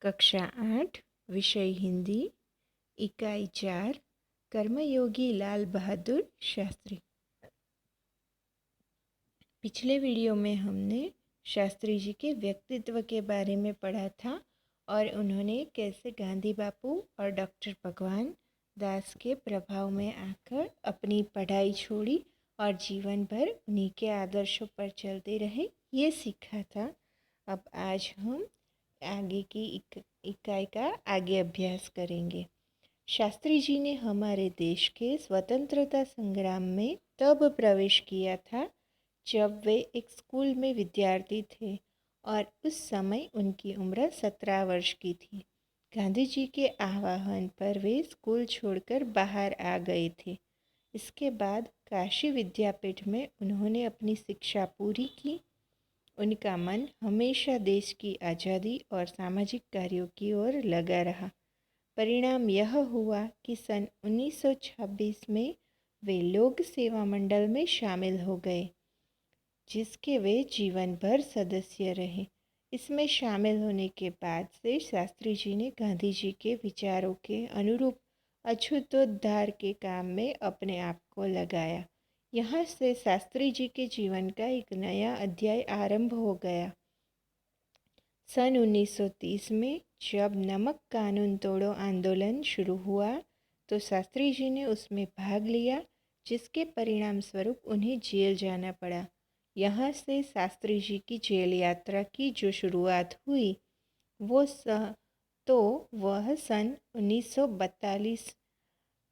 कक्षा 8 विषय हिंदी इकाई 4 कर्मयोगी लाल बहादुर शास्त्री। पिछले वीडियो में हमने शास्त्री जी के व्यक्तित्व के बारे में पढ़ा था और उन्होंने कैसे गांधी बापू और डॉक्टर भगवान दास के प्रभाव में आकर अपनी पढ़ाई छोड़ी और जीवन भर उन्हीं के आदर्शों पर चलते रहे, ये सीखा था। अब आज हम आगे की इकाई का आगे अभ्यास करेंगे। शास्त्री जी ने हमारे देश के स्वतंत्रता संग्राम में तब प्रवेश किया था जब वे एक स्कूल में विद्यार्थी थे और उस समय उनकी उम्र 17 वर्ष की थी। गांधी जी के आह्वान पर वे स्कूल छोड़कर बाहर आ गए थे। इसके बाद काशी विद्यापीठ में उन्होंने अपनी शिक्षा पूरी की। उनका मन हमेशा देश की आज़ादी और सामाजिक कार्यों की ओर लगा रहा। परिणाम यह हुआ कि सन 1926 में वे लोक सेवा मंडल में शामिल हो गए, जिसके वे जीवन भर सदस्य रहे। इसमें शामिल होने के बाद से शास्त्री जी ने गांधी जी के विचारों के अनुरूप अछूतोद्धार के काम में अपने आप को लगाया। यहाँ से शास्त्री जी के जीवन का एक नया अध्याय आरंभ हो गया। सन 1930 में जब नमक कानून तोड़ो आंदोलन शुरू हुआ तो शास्त्री जी ने उसमें भाग लिया, जिसके परिणाम स्वरूप उन्हें जेल जाना पड़ा। यहाँ से शास्त्री जी की जेल यात्रा की जो शुरुआत हुई वह सन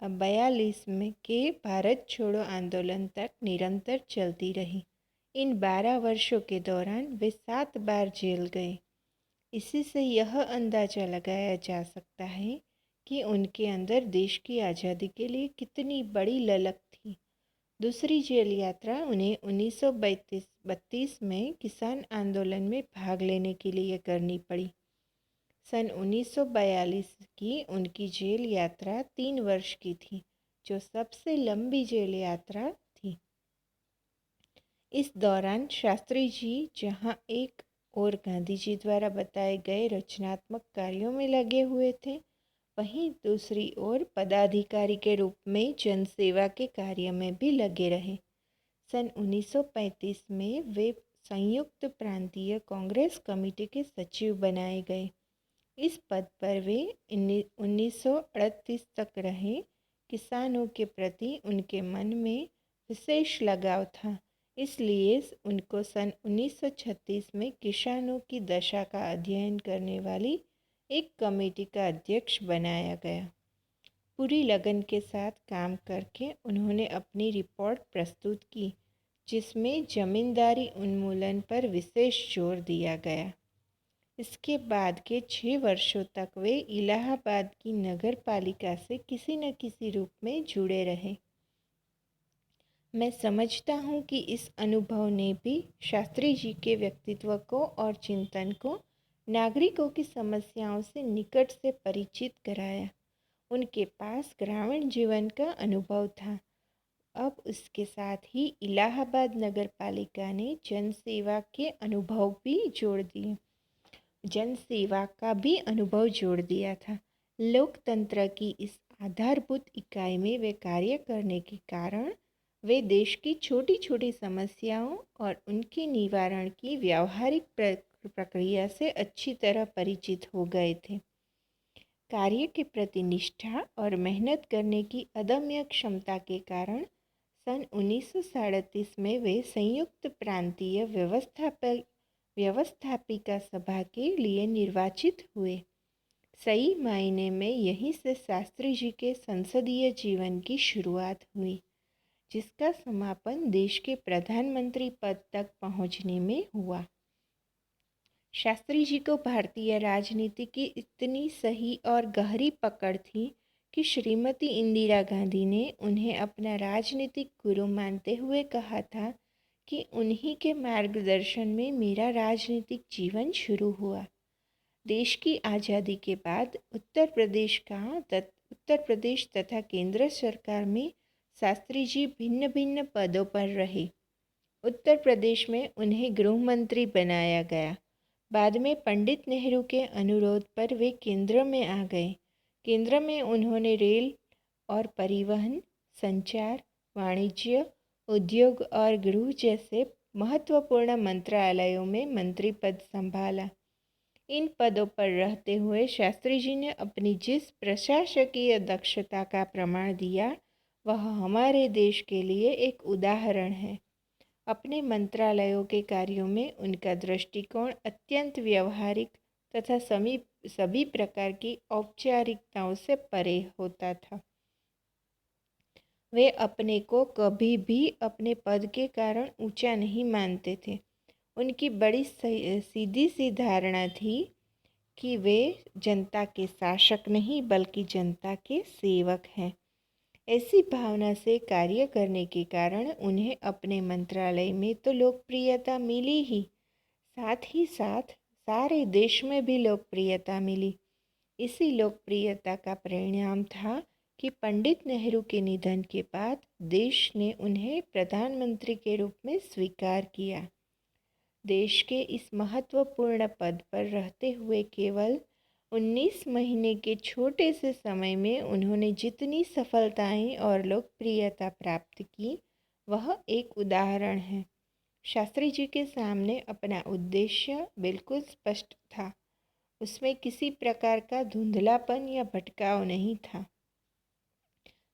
1942 में के भारत छोड़ो आंदोलन तक निरंतर चलती रही। इन 12 वर्षों के दौरान वे 7 बार जेल गए। इसी से यह अंदाज़ा लगाया जा सकता है कि उनके अंदर देश की आज़ादी के लिए कितनी बड़ी ललक थी। दूसरी जेल यात्रा उन्हें 1932 में किसान आंदोलन में भाग लेने के लिए करनी पड़ी। सन 1942 की उनकी जेल यात्रा 3 वर्ष की थी, जो सबसे लंबी जेल यात्रा थी। इस दौरान शास्त्री जी जहां एक और गांधी जी द्वारा बताए गए रचनात्मक कार्यों में लगे हुए थे, वहीं दूसरी ओर पदाधिकारी के रूप में जनसेवा के कार्य में भी लगे रहे। सन 1935 में वे संयुक्त प्रांतीय कांग्रेस कमेटी के सचिव बनाए गए। इस पद पर वे 1938 तक रहे। किसानों के प्रति उनके मन में विशेष लगाव था, इसलिए उनको सन 1936 में किसानों की दशा का अध्ययन करने वाली एक कमेटी का अध्यक्ष बनाया गया। पूरी लगन के साथ काम करके उन्होंने अपनी रिपोर्ट प्रस्तुत की, जिसमें जमींदारी उन्मूलन पर विशेष जोर दिया गया। इसके बाद के 6 वर्षों तक वे इलाहाबाद की नगर पालिका से किसी न किसी रूप में जुड़े रहे। मैं समझता हूँ कि इस अनुभव ने भी शास्त्री जी के व्यक्तित्व को और चिंतन को नागरिकों की समस्याओं से निकट से परिचित कराया। उनके पास ग्रामीण जीवन का अनुभव था। अब उसके साथ ही इलाहाबाद नगर पालिका ने जनसेवा का भी अनुभव जोड़ दिया था। लोकतंत्र की इस आधारभूत इकाई में वे कार्य करने के कारण वे देश की छोटी छोटी समस्याओं और उनके निवारण की व्यावहारिक प्रक्रिया से अच्छी तरह परिचित हो गए थे। कार्य के प्रति निष्ठा और मेहनत करने की अदम्य क्षमता के कारण सन 1937 में वे संयुक्त प्रांतीय व्यवस्थापिका सभा के लिए निर्वाचित हुए। सही मायने में यहीं से शास्त्री जी के संसदीय जीवन की शुरुआत हुई, जिसका समापन देश के प्रधानमंत्री पद तक पहुंचने में हुआ। शास्त्री जी को भारतीय राजनीति की इतनी सही और गहरी पकड़ थी कि श्रीमती इंदिरा गांधी ने उन्हें अपना राजनीतिक गुरु मानते हुए कहा था कि उन्हीं के मार्गदर्शन में मेरा राजनीतिक जीवन शुरू हुआ। देश की आज़ादी के बाद उत्तर प्रदेश तथा केंद्र सरकार में शास्त्री जी भिन्न भिन्न पदों पर रहे। उत्तर प्रदेश में उन्हें गृह मंत्री बनाया गया। बाद में पंडित नेहरू के अनुरोध पर वे केंद्र में आ गए। केंद्र में उन्होंने रेल और परिवहन, संचार, वाणिज्य, उद्योग और गृह जैसे महत्वपूर्ण मंत्रालयों में मंत्री पद संभाला। इन पदों पर रहते हुए शास्त्री जी ने अपनी जिस प्रशासकीय दक्षता का प्रमाण दिया वह हमारे देश के लिए एक उदाहरण है। अपने मंत्रालयों के कार्यों में उनका दृष्टिकोण अत्यंत व्यवहारिक तथा सभी प्रकार की औपचारिकताओं से परे होता था। वे अपने को कभी भी अपने पद के कारण ऊंचा नहीं मानते थे। उनकी बड़ी सीधी सी धारणा थी कि वे जनता के शासक नहीं बल्कि जनता के सेवक हैं। ऐसी भावना से कार्य करने के कारण उन्हें अपने मंत्रालय में तो लोकप्रियता मिली ही, साथ ही साथ सारे देश में भी लोकप्रियता मिली। इसी लोकप्रियता का परिणाम था कि पंडित नेहरू के निधन के बाद देश ने उन्हें प्रधानमंत्री के रूप में स्वीकार किया। देश के इस महत्वपूर्ण पद पर रहते हुए केवल 19 महीने के छोटे से समय में उन्होंने जितनी सफलताएं और लोकप्रियता प्राप्त की वह एक उदाहरण है। शास्त्री जी के सामने अपना उद्देश्य बिल्कुल स्पष्ट था। उसमें किसी प्रकार का धुंधलापन या भटकाव नहीं था।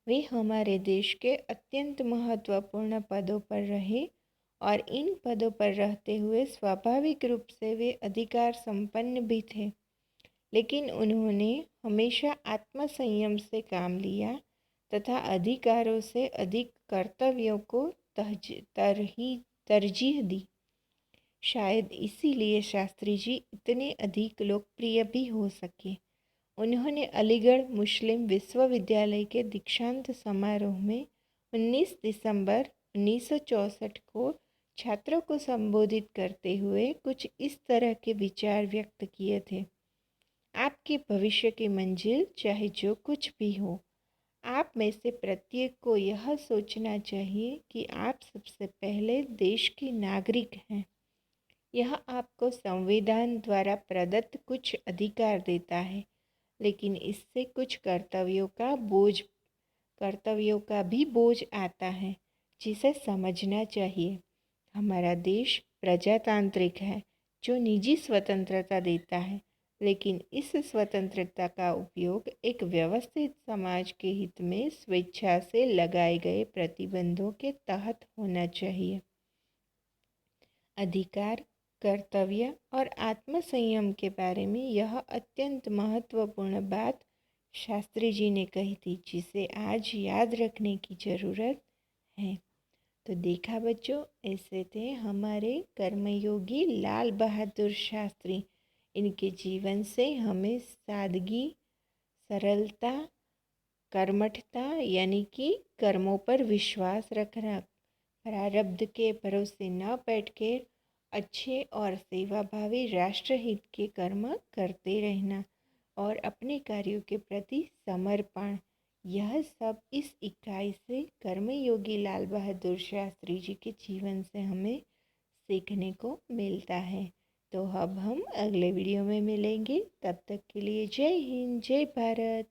वे हमारे देश के अत्यंत महत्वपूर्ण पदों पर रहे और इन पदों पर रहते हुए स्वाभाविक रूप से वे अधिकार संपन्न भी थे, लेकिन उन्होंने हमेशा आत्मसंयम से काम लिया तथा अधिकारों से अधिक कर्तव्यों को तरजीह दी। शायद इसीलिए शास्त्री जी इतने अधिक लोकप्रिय भी हो सके। उन्होंने अलीगढ़ मुस्लिम विश्वविद्यालय के दीक्षांत समारोह में 19 दिसंबर 1964 को छात्रों को संबोधित करते हुए कुछ इस तरह के विचार व्यक्त किए थे। आपके भविष्य की मंजिल चाहे जो कुछ भी हो, आप में से प्रत्येक को यह सोचना चाहिए कि आप सबसे पहले देश के नागरिक हैं। यह आपको संविधान द्वारा प्रदत्त कुछ अधिकार देता है, लेकिन इससे कुछ कर्तव्यों का भी बोझ आता है, जिसे समझना चाहिए। हमारा देश प्रजातांत्रिक है जो निजी स्वतंत्रता देता है, लेकिन इस स्वतंत्रता का उपयोग एक व्यवस्थित समाज के हित में स्वेच्छा से लगाए गए प्रतिबंधों के तहत होना चाहिए। अधिकार, कर्तव्य और आत्मसंयम के बारे में यह अत्यंत महत्वपूर्ण बात शास्त्री जी ने कही थी, जिसे आज याद रखने की ज़रूरत है। तो देखा बच्चों, ऐसे थे हमारे कर्मयोगी लाल बहादुर शास्त्री। इनके जीवन से हमें सादगी, सरलता, कर्मठता यानी कि कर्मों पर विश्वास रखना, प्रारब्ध के भरोसे न बैठकर अच्छे और सेवाभावी राष्ट्रहित के कर्म करते रहना और अपने कार्यों के प्रति समर्पण, यह सब इस इकाई से कर्मयोगी लाल बहादुर शास्त्री जी के जीवन से हमें सीखने को मिलता है। तो अब हम अगले वीडियो में मिलेंगे। तब तक के लिए जय हिंद, जय भारत।